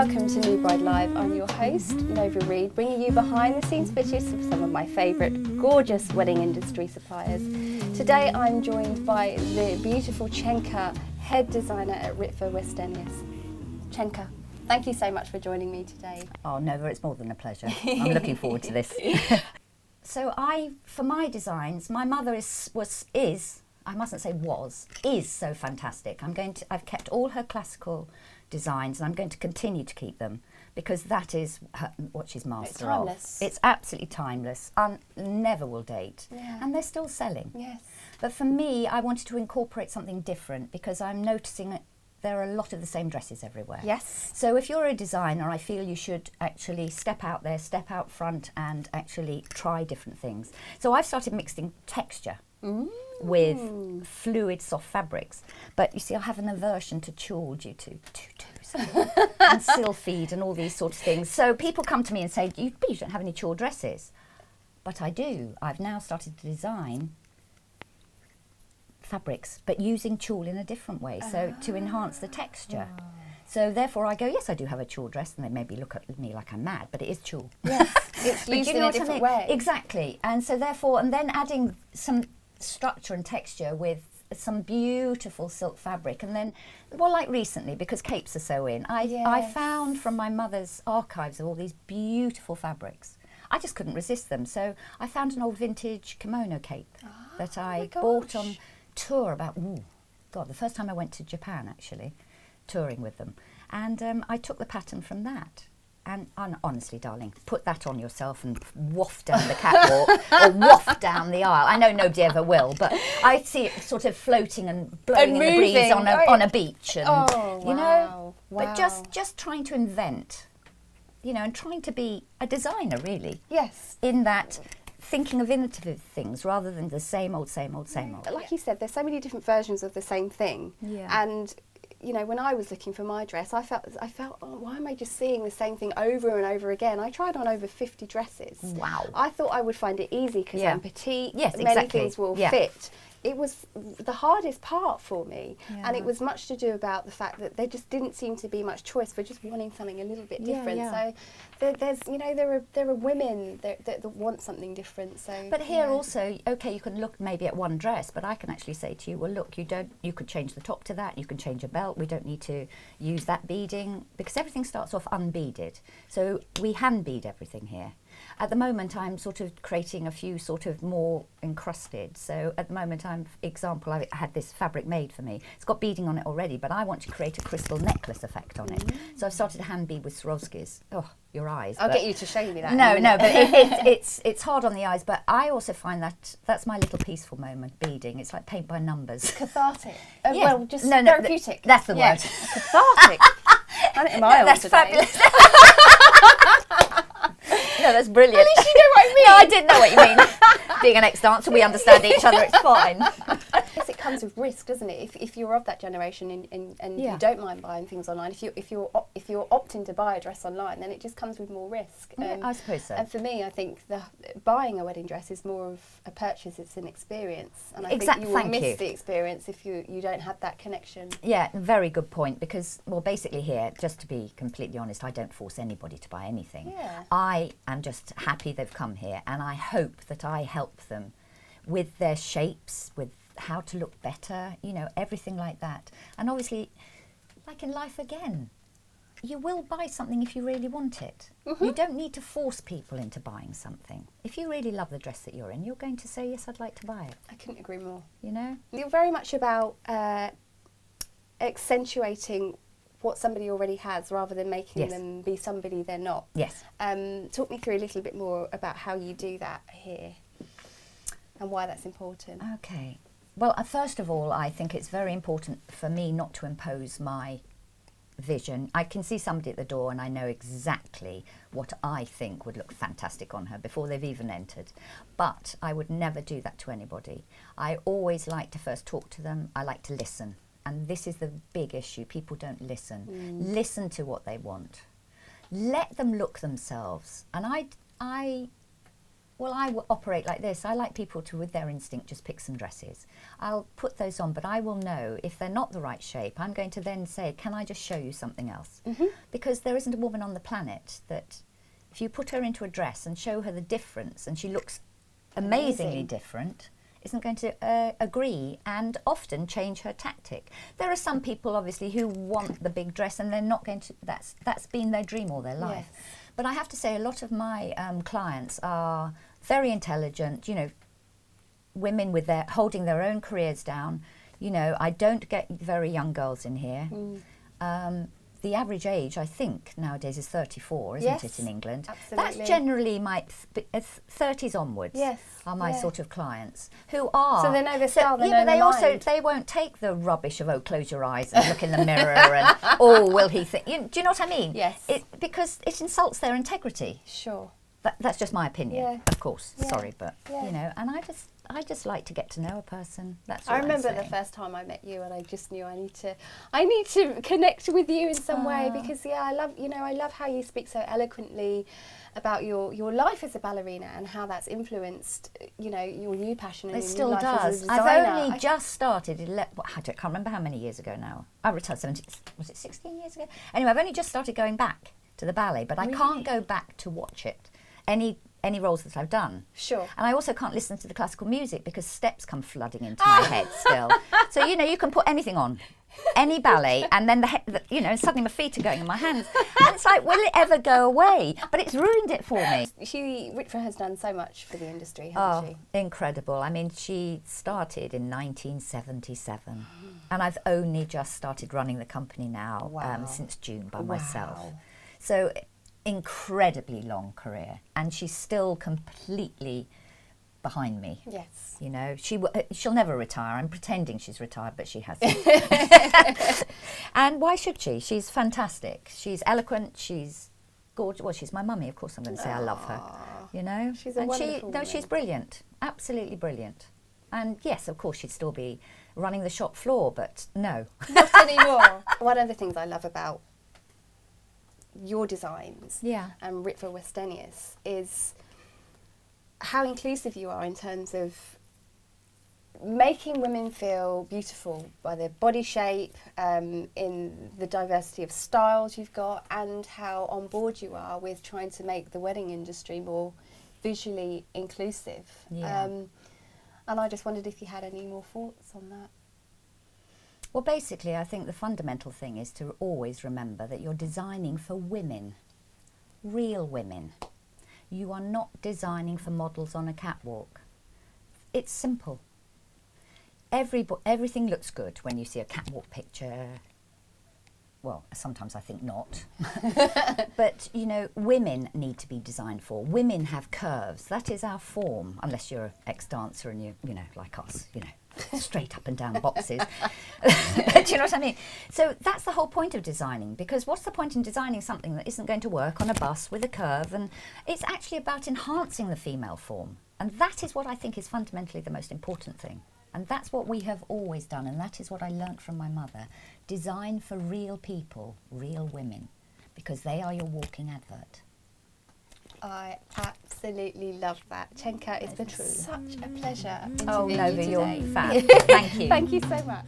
Welcome to New Bride Live. I'm your host, Nova Reed, bringing you behind the scenes footage of some of my favourite gorgeous wedding industry suppliers. Today I'm joined by the beautiful Chenka, head designer at Ritva, Westenius. Chenka, thank you so much for joining me today. Oh, Nova, it's more than a pleasure. I'm looking forward to this. So for my designs, my mother is so fantastic. I've kept all her classical designs and I'm going to continue to keep them because that is what she's master of. It's absolutely timeless, never will date, and they're still selling. Yes. But for me, I wanted to incorporate something different because I'm noticing that there are a lot of the same dresses everywhere. Yes. So if you're a designer, I feel you should actually step out there, step out front and actually try different things. So I've started mixing texture with fluid soft fabrics. But you see, I have an aversion to tulle due to tutus and sylphied and all these sorts of things. So people come to me and say, you don't have any tulle dresses. But I do. I've now started to design fabrics, but using tulle in a different way, so to enhance the texture. So therefore I go, yes, I do have a tulle dress, and they maybe look at me like I'm mad, but it is tulle. Yes, it's used in a different way. Exactly, and so therefore, and then adding some structure and texture with some beautiful silk fabric, and then, well, like recently, because capes are so in, I found from my mother's archives of all these beautiful fabrics. I just couldn't resist them, so I found an old vintage kimono cape that I bought on tour about, the first time I went to Japan, actually, touring with them. And I took the pattern from that. And honestly, darling, put that on yourself and waft down the catwalk or waft down the aisle. I know nobody ever will, but I see it sort of floating and blowing in the breeze on a beach. And, you know, but just trying to invent, you know, and trying to be a designer, really. Yes. In that, thinking of innovative things rather than the same old, same old, same old. Like you said, there's so many different versions of the same thing. Yeah. And, you know, when I was looking for my dress, I felt, oh, why am I just seeing the same thing over and over again? I tried on over 50 dresses. Wow. I thought I would find it easy because I'm petite. Yes, many exactly. things will fit. It was the hardest part for me, and it was much to do about the fact that there just didn't seem to be much choice for just wanting something a little bit different. So there's, you know, there are women that want something different. So, but here also, okay, you can look maybe at one dress, but I can actually say to you, well, look, you could change the top to that. You can change a belt. We don't need to use that beading because everything starts off unbeaded. So we hand bead everything here. At the moment, I'm sort of creating a few sort of more encrusted. So at the moment, I had this fabric made for me. It's got beading on it already, but I want to create a crystal necklace effect on it. So I've started a hand bead with Swarovskis. Oh, your eyes. I'll get you to show me that. No, but it's hard on the eyes. But I also find that's my little peaceful moment, beading. It's like paint by numbers. Cathartic. Well, just therapeutic. That's the word. Cathartic. That's fabulous. No, that's brilliant. At least you know what I mean. No, I didn't know what you mean. Being an ex-dancer, we understand each other, it's fine. Yes, it comes with risk, doesn't it? If you're of that generation and you don't mind buying things online, if you're opting to buy a dress online, then it just comes with more risk. I suppose so. And for me, I think buying a wedding dress is more of a purchase, it's an experience. And I think you will miss the experience if you don't have that connection. Yeah, very good point, because, well, basically here, just to be completely honest, I don't force anybody to buy anything. Yeah. I am just happy they've come here, and I hope that I help them with their shapes, with how to look better, you know, everything like that. And obviously, like in life again, you will buy something if you really want it. You don't need to force people into buying something. If you really love the dress that you're in, you're going to say, yes, I'd like to buy it. I couldn't agree more. You know? You're very much about accentuating what somebody already has rather than making them be somebody they're not. Yes. Talk me through a little bit more about how you do that here and why that's important. Okay. Well, first of all, I think it's very important for me not to impose my vision. I can see somebody at the door and I know exactly what I think would look fantastic on her before they've even entered. But I would never do that to anybody. I always like to first talk to them. I like to listen. And this is the big issue. People don't listen. Listen to what they want. Let them look themselves. And Well, I operate like this. I like people to, with their instinct, just pick some dresses. I'll put those on, but I will know if they're not the right shape. I'm going to then say, can I just show you something else? Because there isn't a woman on the planet that, if you put her into a dress and show her the difference, and she looks amazingly different, isn't going to agree and often change her tactic. There are some people, obviously, who want the big dress and they're not going to, that's been their dream all their life. Yes. But I have to say, a lot of my clients are very intelligent, you know, women with their, holding their own careers down. You know, I don't get very young girls in here. The average age, I think, nowadays is 34, isn't it, in England? Absolutely. That's generally my 30s onwards. Yes. Are my sort of clients who are. So they know their style. They know but they their also mind. They won't take the rubbish of, oh, close your eyes and look in the mirror and oh, will he think? Do you know what I mean? Yes. Because it insults their integrity. Sure. That's just my opinion, of course. Sorry, but you know, and I just like to get to know a person. That's what I remember the first time I met you, and I just knew I need to connect with you in some way, because I love how you speak so eloquently about your life as a ballerina and how that's influenced, you know, your new passion and your new life as a designer. I've only just started. I can't remember how many years ago now. I retired 16 years ago? Anyway, I've only just started going back to the ballet, but I can't go back to watch it. Any roles that I've done. Sure. And I also can't listen to the classical music because steps come flooding into my head still. So, you know, you can put anything on, any ballet, and then, you know, suddenly my feet are going in my hands. And it's like, will it ever go away? But it's ruined it for me. Ritva has done so much for the industry, hasn't she? Incredible. I mean, she started in 1977. And I've only just started running the company now, since June by myself. So, incredibly long career, and she's still completely behind me. Yes. You know, she'll never retire. I'm pretending she's retired, but she hasn't. And why should she? She's fantastic. She's eloquent. She's gorgeous. Well, she's my mummy, of course. I'm going to say I love her. You know, she's a wonderful woman. She's brilliant. Absolutely brilliant. And yes, of course, she'd still be running the shop floor, but no, not anymore. One of the things I love about your designs and Ritva Westenius is how inclusive you are in terms of making women feel beautiful by their body shape, in the diversity of styles you've got, and how on board you are with trying to make the wedding industry more visually inclusive. And I just wondered if you had any more thoughts on that. Well, basically, I think the fundamental thing is to always remember that you're designing for women, real women. You are not designing for models on a catwalk. It's simple. Everything looks good when you see a catwalk picture. Well, sometimes I think not. But, you know, women need to be designed for. Women have curves. That is our form, unless you're an ex-dancer and you know, like us, you know. Straight up and down boxes. Do you know what I mean? So that's the whole point of designing, because what's the point in designing something that isn't going to work on a bus with a curve? And it's actually about enhancing the female form. And that is what I think is fundamentally the most important thing. And that's what we have always done, and that is what I learnt from my mother. Design for real people, real women, because they are your walking advert. I absolutely love that. Chenka, it's been such a pleasure. Oh, Nova, you're fab. Thank you. Thank you. Thank you so much.